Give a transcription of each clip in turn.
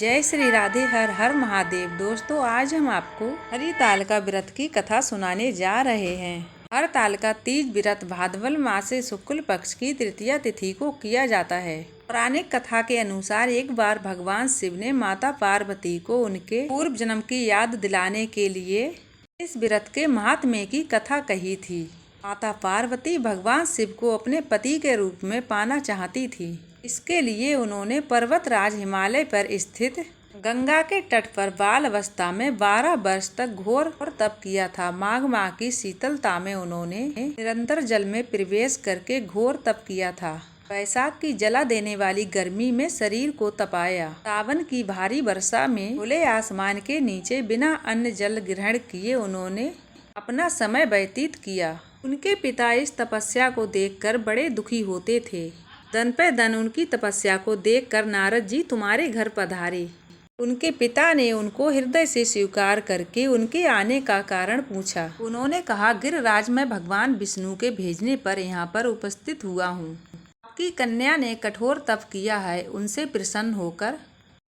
जय श्री राधे, हर हर महादेव। दोस्तों, आज हम आपको हरितालिका व्रत की कथा सुनाने जा रहे हैं। हरितालिका तीज व्रत भाद्रपद मास से शुक्ल पक्ष की तृतीया तिथि को किया जाता है। पौराणिक कथा के अनुसार एक बार भगवान शिव ने माता पार्वती को उनके पूर्व जन्म की याद दिलाने के लिए इस व्रत के महात्म्य की कथा कही थी। माता पार्वती भगवान शिव को अपने पति के रूप में पाना चाहती थी। इसके लिए उन्होंने पर्वतराज हिमालय पर स्थित गंगा के तट पर बाल अवस्था में 12 वर्ष तक घोर और तप किया था। माघ माह की शीतलता में उन्होंने निरंतर जल में प्रवेश करके घोर तप किया था। वैशाख की जला देने वाली गर्मी में शरीर को तपाया। सावन की भारी वर्षा में खुले आसमान के नीचे बिना अन्न जल ग्रहण किए उन्होंने अपना समय व्यतीत किया। उनके पिता इस तपस्या को देखकर बड़े दुखी होते थे। दिन पे दिन उनकी तपस्या को देखकर नारद जी तुम्हारे घर पधारे। उनके पिता ने उनको हृदय से स्वीकार करके उनके आने का कारण पूछा। उन्होंने कहा, गिरिराज, मैं भगवान विष्णु के भेजने पर यहाँ पर उपस्थित हुआ हूँ। आपकी कन्या ने कठोर तप किया है, उनसे प्रसन्न होकर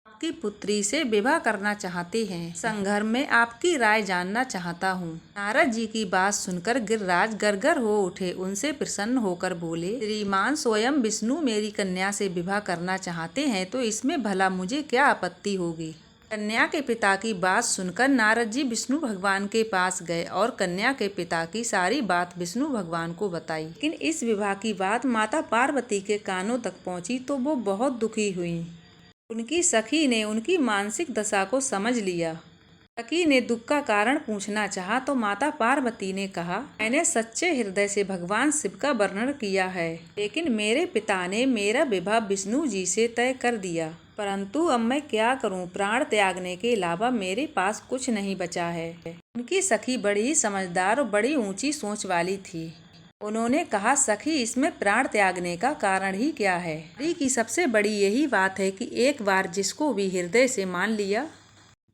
आपकी पुत्री से विवाह करना चाहते हैं। संघर्ष में आपकी राय जानना चाहता हूँ। नारद जी की बात सुनकर गिरिराज गदगद हो उठे। उनसे प्रसन्न होकर बोले, श्रीमान, स्वयं विष्णु मेरी कन्या से विवाह करना चाहते हैं तो इसमें भला मुझे क्या आपत्ति होगी। कन्या के पिता की बात सुनकर नारद जी विष्णु भगवान के पास गए और कन्या के पिता की सारी बात विष्णु भगवान को बताई। लेकिन इस विवाह की बात माता पार्वती के कानों तक पहुँची तो वो बहुत दुखी हुई। उनकी सखी ने उनकी मानसिक दशा को समझ लिया। सखी ने दुख का कारण पूछना चाहा तो माता पार्वती ने कहा, मैंने सच्चे हृदय से भगवान शिव का वर्णन किया है, लेकिन मेरे पिता ने मेरा विवाह विष्णु जी से तय कर दिया। परंतु अब मैं क्या करूं, प्राण त्यागने के अलावा मेरे पास कुछ नहीं बचा है। उनकी सखी बड़ी ही समझदार और बड़ी ऊंची सोच वाली थी। उन्होंने कहा, सखी, इसमें प्राण त्यागने का कारण ही क्या है। पति की सबसे बड़ी यही बात है कि एक बार जिसको भी हृदय से मान लिया,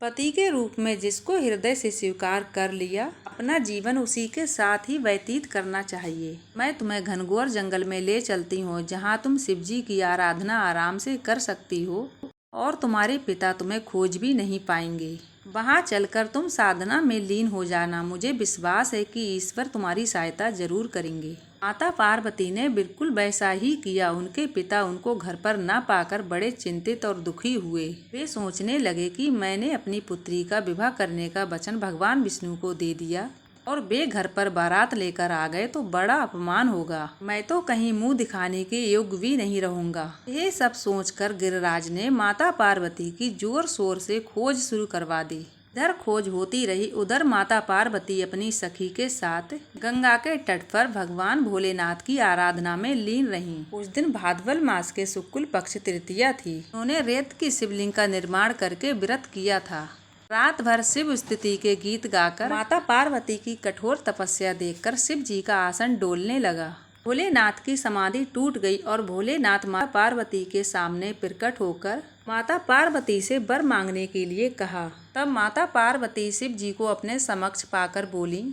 पति के रूप में जिसको हृदय से स्वीकार कर लिया, अपना जीवन उसी के साथ ही व्यतीत करना चाहिए। मैं तुम्हें घनघोर जंगल में ले चलती हूँ, जहाँ तुम शिव जी की आराधना आराम से कर सकती हो और तुम्हारे पिता तुम्हें खोज भी नहीं पाएंगे। वहाँ चलकर तुम साधना में लीन हो जाना। मुझे विश्वास है कि ईश्वर तुम्हारी सहायता जरूर करेंगे। माता पार्वती ने बिल्कुल वैसा ही किया। उनके पिता उनको घर पर न पाकर बड़े चिंतित और दुखी हुए। वे सोचने लगे कि मैंने अपनी पुत्री का विवाह करने का वचन भगवान विष्णु को दे दिया और वे घर पर बारात लेकर आ गए तो बड़ा अपमान होगा। मैं तो कहीं मुंह दिखाने के योग्य भी नहीं रहूंगा। ये सब सोचकर गिरिराज ने माता पार्वती की जोर शोर से खोज शुरू करवा दी। इधर खोज होती रही, उधर माता पार्वती अपनी सखी के साथ गंगा के तट पर भगवान भोलेनाथ की आराधना में लीन रहीं। उस दिन भाद्रपद मास के शुक्ल पक्ष तृतीया थी। उन्होंने रेत की शिवलिंग का निर्माण करके व्रत किया था। रात भर शिव स्तुति के गीत गाकर माता पार्वती की कठोर तपस्या देखकर शिव जी का आसन डोलने लगा। भोलेनाथ की समाधि टूट गई और भोलेनाथ माता पार्वती के सामने प्रकट होकर माता पार्वती से वर मांगने के लिए कहा। तब माता पार्वती शिव जी को अपने समक्ष पाकर बोली,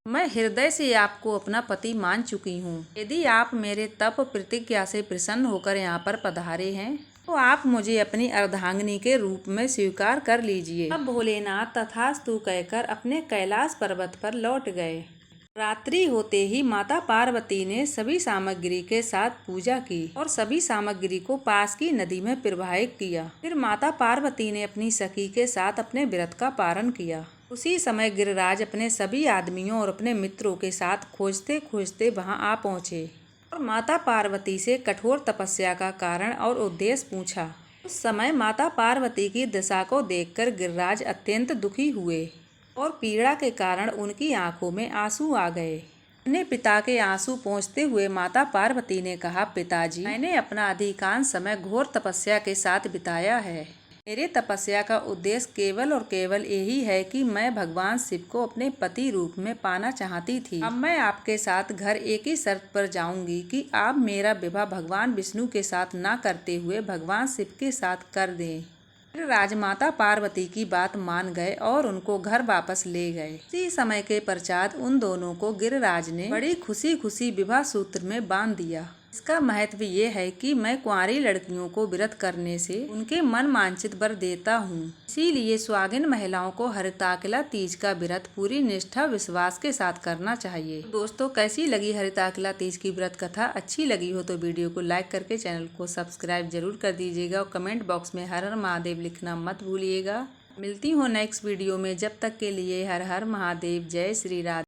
मैं हृदय से आपको अपना पति मान चुकी हूँ। यदि आप मेरे तप प्रतिज्ञा से प्रसन्न होकर यहाँ पर पधारे हैं तो आप मुझे अपनी अर्धांगिनी के रूप में स्वीकार कर लीजिए। अब भोलेनाथ तथास्तु कहकर अपने कैलाश पर्वत पर लौट गए। रात्रि होते ही माता पार्वती ने सभी सामग्री के साथ पूजा की और सभी सामग्री को पास की नदी में प्रवाहित किया। फिर माता पार्वती ने अपनी सखी के साथ अपने व्रत का पारण किया। उसी समय गिरिराज अपने सभी आदमियों और अपने मित्रों के साथ खोजते खोजते वहां आ पहुँचे और माता पार्वती से कठोर तपस्या का कारण और उद्देश्य पूछा। उस समय माता पार्वती की दशा को देखकर गिरिराज अत्यंत दुखी हुए और पीड़ा के कारण उनकी आंखों में आंसू आ गए। अपने पिता के आंसू पोंछते हुए माता पार्वती ने कहा, पिताजी, मैंने अपना अधिकांश समय घोर तपस्या के साथ बिताया है। मेरे तपस्या का उद्देश्य केवल और केवल यही है कि मैं भगवान शिव को अपने पति रूप में पाना चाहती थी। अब मैं आपके साथ घर एक ही शर्त पर जाऊंगी कि आप मेरा विवाह भगवान विष्णु के साथ ना करते हुए भगवान शिव के साथ कर दें। फिर राजमाता पार्वती की बात मान गए और उनको घर वापस ले गए। इसी समय के पश्चात उन दोनों को गिरिराज ने बड़ी खुशी खुशी विवाह सूत्र में बांध दिया। इसका महत्व ये है कि मैं कुंवारी लड़कियों को व्रत करने से उनके मन वांछित वर देता हूँ। इसीलिए सुहागिन महिलाओं को हरिताकला तीज का व्रत पूरी निष्ठा विश्वास के साथ करना चाहिए। दोस्तों, कैसी लगी हरिताकला तीज की व्रत कथा? अच्छी लगी हो तो वीडियो को लाइक करके चैनल को सब्सक्राइब जरूर कर दीजिएगा और कमेंट बॉक्स में हर हर महादेव लिखना मत भूलिएगा। मिलती हूँ नेक्स्ट वीडियो में, जब तक के लिए हर हर महादेव। जय श्री राधे।